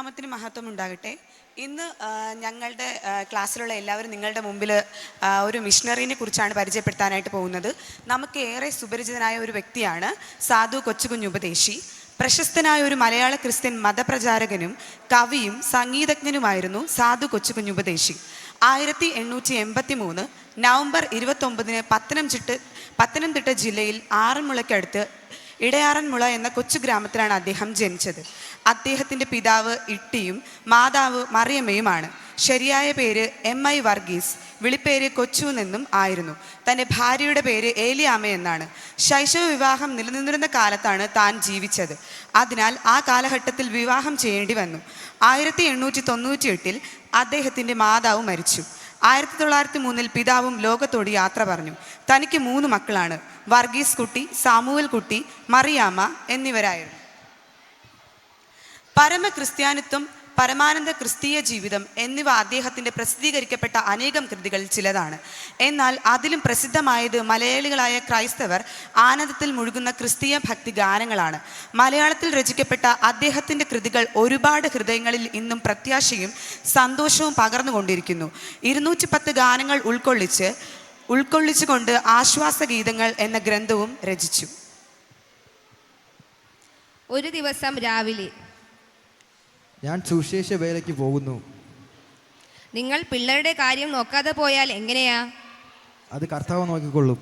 നാമത്തിന് മഹത്വം ഉണ്ടാകട്ടെ. ഇന്ന് ഞങ്ങളുടെ ക്ലാസ്സിലുള്ള എല്ലാവരും നിങ്ങളുടെ മുമ്പിൽ ഒരു മിഷണറിനെ കുറിച്ചാണ് പരിചയപ്പെടുത്താനായിട്ട് പോകുന്നത്. നമുക്ക് ഏറെ സുപരിചിതനായ ഒരു വ്യക്തിയാണ് സാധു കൊച്ചുകുഞ്ഞുപദേശി. പ്രശസ്തനായ ഒരു മലയാള ക്രിസ്ത്യൻ മതപ്രചാരകനും കവിയും സംഗീതജ്ഞനുമായിരുന്നു സാധു കൊച്ചുകുഞ്ഞുപദേശി. 1883 നവംബർ 29 പത്തനംതിട്ട ജില്ലയിൽ ആറന്മുളയ്ക്കടുത്ത് ഇടയാറന്മുള എന്ന കൊച്ചു ഗ്രാമത്തിലാണ് അദ്ദേഹം ജനിച്ചത്. അദ്ദേഹത്തിൻ്റെ പിതാവ് ഇട്ടിയും മാതാവ് മറിയമ്മയുമാണ്. ശരിയായ പേര് MI വർഗീസ്, വിളിപ്പേര് കൊച്ചു എന്നും ആയിരുന്നു. തൻ്റെ ഭാര്യയുടെ പേര് ഏലിയാമ്മ എന്നാണ്. ശൈശവ വിവാഹം നിലനിന്നിരുന്ന കാലത്താണ് താൻ ജീവിച്ചത്. അതിനാൽ ആ കാലഘട്ടത്തിൽ വിവാഹം ചെയ്യേണ്ടി വന്നു. 1898 അദ്ദേഹത്തിൻ്റെ മാതാവ് മരിച്ചു. 1903 പിതാവും ലോകത്തോട് യാത്ര പറഞ്ഞു. തനിക്ക് 3 മക്കളാണ്. വർഗീസ് കുട്ടി, സാമുവൽ കുട്ടി, മറിയാമ്മ എന്നിവരായിരുന്നു. പരമ ക്രിസ്ത്യാനിത്വം, പരമാനന്ദ ക്രിസ്തീയ ജീവിതം എന്നിവ അദ്ദേഹത്തിൻ്റെ പ്രസിദ്ധീകരിക്കപ്പെട്ട അനേകം കൃതികളിൽ ചിലതാണ്. എന്നാൽ അതിലും പ്രസിദ്ധമായത് മലയാളികളായ ക്രൈസ്തവർ ആനന്ദത്തിൽ മുഴുകുന്ന ക്രിസ്തീയ ഭക്തി ഗാനങ്ങളാണ്. മലയാളത്തിൽ രചിക്കപ്പെട്ട അദ്ദേഹത്തിൻ്റെ കൃതികൾ ഒരുപാട് ഹൃദയങ്ങളിൽ ഇന്നും പ്രത്യാശയും സന്തോഷവും പകർന്നുകൊണ്ടിരിക്കുന്നു. 210 ഗാനങ്ങൾ ഉൾക്കൊള്ളിച്ചുകൊണ്ട് ആശ്വാസഗീതങ്ങൾ എന്ന ഗ്രന്ഥവും രചിച്ചു. ഒരു ദിവസം രാവിലെ, ഞാൻ സുവിശേഷ വേലയ്ക്ക് പോകുന്നു. നിങ്ങൾ പിള്ളേരുടെ കാര്യം നോക്കാതെ പോയാൽ എങ്ങനെയാ? അത് കർത്താവ് നോക്കിക്കൊള്ളും.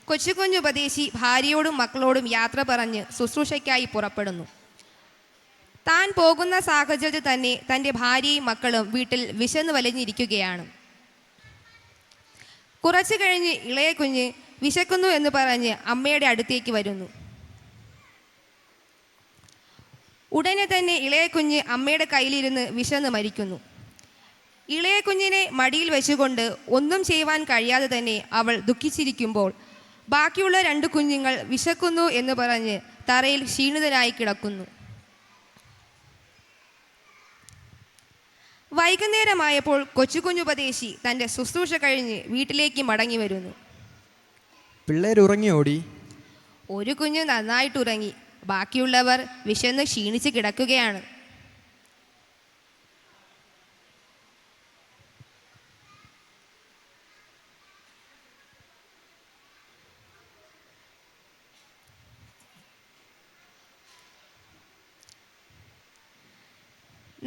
കൊച്ചുകുഞ്ഞുപദേശി ഭാര്യയോടും മക്കളോടും യാത്ര പറഞ്ഞ് ശുശ്രൂഷയ്ക്കായി പുറപ്പെടുന്നു. താൻ പോകുന്ന സാഹചര്യത്തിൽ തന്നെ തൻ്റെ ഭാര്യയും മക്കളും വീട്ടിൽ വിശന്നു വലഞ്ഞിരിക്കുകയാണ്. കുറച്ചു കഴിഞ്ഞ് ഇളയ കുഞ്ഞ് വിശക്കുന്നു എന്ന് പറഞ്ഞ് അമ്മയുടെ അടുത്തേക്ക് വരുന്നു. ഉടനെ തന്നെ ഇളയ കുഞ്ഞ് അമ്മയുടെ കയ്യിലിരുന്ന് വിശന്ന് മരിക്കുന്നു. ഇളയ കുഞ്ഞിനെ മടിയിൽ വെച്ചുകൊണ്ട് ഒന്നും ചെയ്യുവാൻ കഴിയാതെ തന്നെ അവൾ ദുഃഖിച്ചിരിക്കുമ്പോൾ ബാക്കിയുള്ള 2 കുഞ്ഞുങ്ങൾ വിശക്കുന്നു എന്ന് പറഞ്ഞ് തറയിൽ ക്ഷീണിതരായി കിടക്കുന്നു. വൈകുന്നേരമായപ്പോൾ കൊച്ചുകുഞ്ഞുപദേശി തൻ്റെ ശുശ്രൂഷ കഴിഞ്ഞ് വീട്ടിലേക്ക് മടങ്ങി വരുന്നു. പിള്ളേർ ഉറങ്ങിയോടി? ഒരു കുഞ്ഞ് നന്നായിട്ടുറങ്ങി, ബാക്കിയുള്ളവർ വിശന്ന് ക്ഷീണിച്ച് കിടക്കുകയാണ്.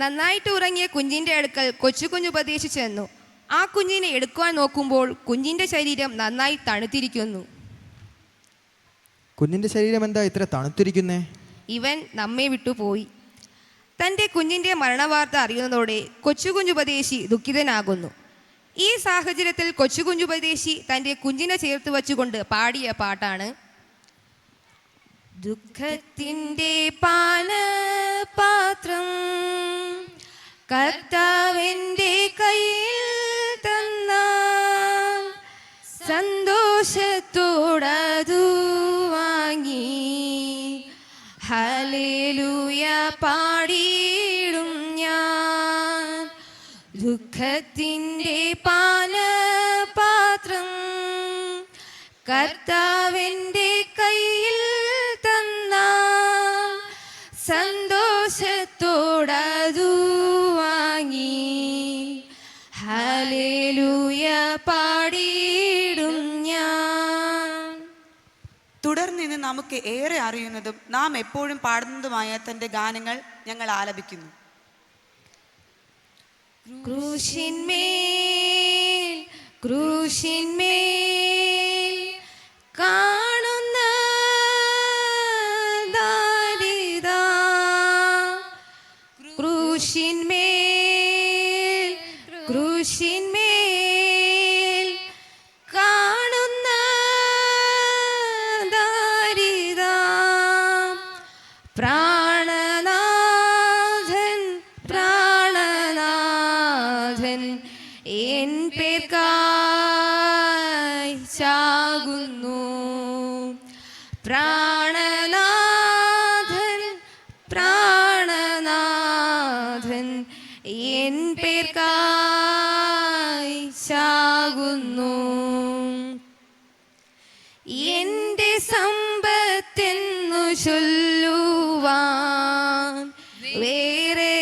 നന്നായിട്ട് ഉറങ്ങിയ കുഞ്ഞിൻ്റെ അടുക്കൽ കൊച്ചുകുഞ്ഞുപദേശി ചെന്നു. ആ കുഞ്ഞിനെ എടുക്കുവാൻ നോക്കുമ്പോൾ കുഞ്ഞിൻ്റെ ശരീരം നന്നായി തണുത്തിരിക്കുന്നു. കുഞ്ഞിൻ്റെ ശരീരം എന്താ ഇത്ര തണുത്തിരിക്കുന്നേ? ഇവൻ നമ്മെ വിട്ടുപോയി. തൻ്റെ കുഞ്ഞിൻ്റെ മരണവാർത്ത അറിയുന്നതോടെ കൊച്ചുകുഞ്ഞുപദേശി ദുഃഖിതനാകുന്നു. ഈ സാഹചര്യത്തിൽ കൊച്ചുകുഞ്ഞുപദേശി തൻ്റെ കുഞ്ഞിനെ ചേർത്ത് വച്ചുകൊണ്ട് പാടിയ പാട്ടാണ് ദുഃഖത്തിൻ്റെ പാനപാത്രം കർത്താവിൻ്റെ കയ്യിൽ തന്നാൽ സന്തോഷത്തോടതു വാങ്ങി ഹല്ലേലൂയ പാടിയിടും ഞാൻ. ദുഃഖത്തിൻ്റെ പാനപാത്രം കർത്താവിൻ്റെ കയ്യിൽ തന്നാൽ സന്തോഷത്തോടതു വാങ്ങി ഹല്ലേലൂയ പാടിയിടും ഞാൻ. തുടർന്ന് നമുക്ക് ഏറെ അറിയുന്നതും നാം എപ്പോഴും പാടുന്നതുമായ തൻ്റെ ഗാനങ്ങൾ ഞങ്ങൾ ആലപിക്കുന്നു. ക്രൂശിന്മേൽ ക്രൂശിന്മേൽ കാണുന്ന ദാരിദ്രാ, ക്രൂശിന്മേൽ ക്രൂശിന്മേൽ കാണുന്ന ദാരിദ്രാ, പ്രാണനാഥൻ പ്രാണനാഥൻ എൻ പേർക്കായി ചാകുന്നു. പ്രാണനാഥൻ പ്രാണനാഥൻ എൻ പേർക്കായി ചാകുന്നു. എൻ്റെ സമ്പത്തെന്നു ചൊല്ലുവാൻ വേറെ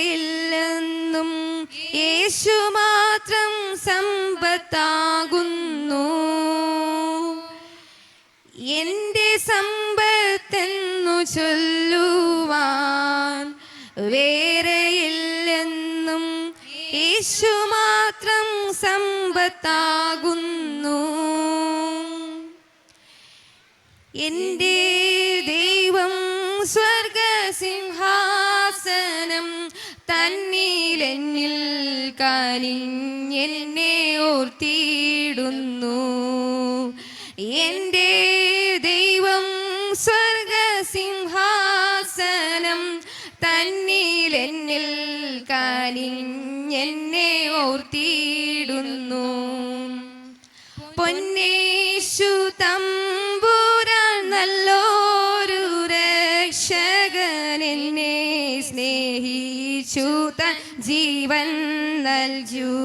സമ്പത്തെന്നു ചൊല്ലുവാൻ വേറെയില്ലെന്നും യേശു മാത്രം സമ്പത്താകുന്നു. എൻ്റെ ദൈവം സ്വർഗസിംഹാസനം തന്നിലെന്നിൽ കനിഞ്ഞെന്നെ ഓർത്തിടുന്നു. എൻ്റെ ദൈവം സ്വർഗസിംഹാസനം തന്നിലെന്നിൽ കനിഞ്ഞെന്നെ ഓർത്തിടുന്നു. പൊന്നേശു തമ്പുരാൻ നല്ലൊരു രക്ഷകൻ, എന്നെ സ്നേഹിച്ചു തൻ ജീവൻ നൽകൂ.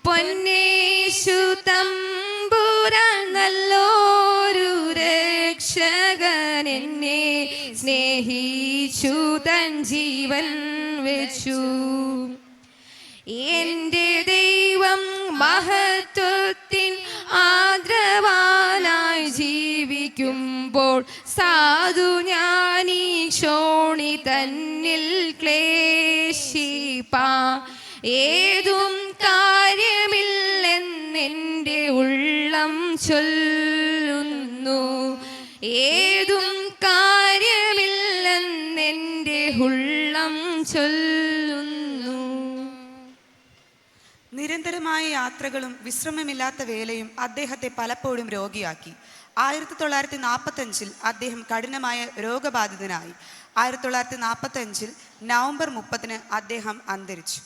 പൊന്നേശു തമ്പുരാൻ നല്ലൊരു രക്ഷകൻ, എന്നെ സ്നേഹിച്ചു തൻ ജീവൻ വെച്ചു. എൻ്റെ ദൈവം മഹത്വത്തിൻ ആദരവാനായി ജീവിക്കുമ്പോൾ സാധു ഞാനീ ക്ഷോണി തന്നിൽ ക്ലേശിപ്പാ. ഏതും കാര്യമില്ലെന്നെൻ്റെ ഉള്ളം ചൊല്ലുന്നു. ഏതും കാര്യമില്ലെന്നെൻ്റെ ഉള്ളം ചൊല്ലുന്നു. നിരന്തരമായ യാത്രകളും വിശ്രമമില്ലാത്ത വേലയും അദ്ദേഹത്തെ പലപ്പോഴും രോഗിയാക്കി. 1945 അദ്ദേഹം കഠിനമായ രോഗബാധിതനായി. 1945 നവംബർ 30 അദ്ദേഹം അന്തരിച്ചു.